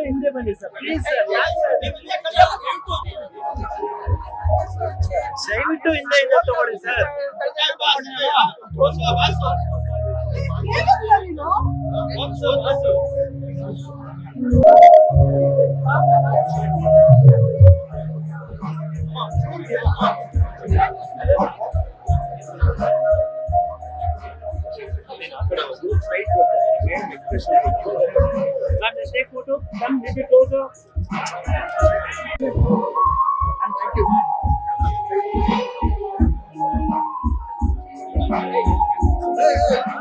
ಹಿಂದೆ ಬನ್ನಿ sir please ದಯವಿಟ್ಟು ಹಿಂದೆ ತಗೊಳ್ಳಿ sir. Take photo. Come, make it closer. And thank you. Hey, hey.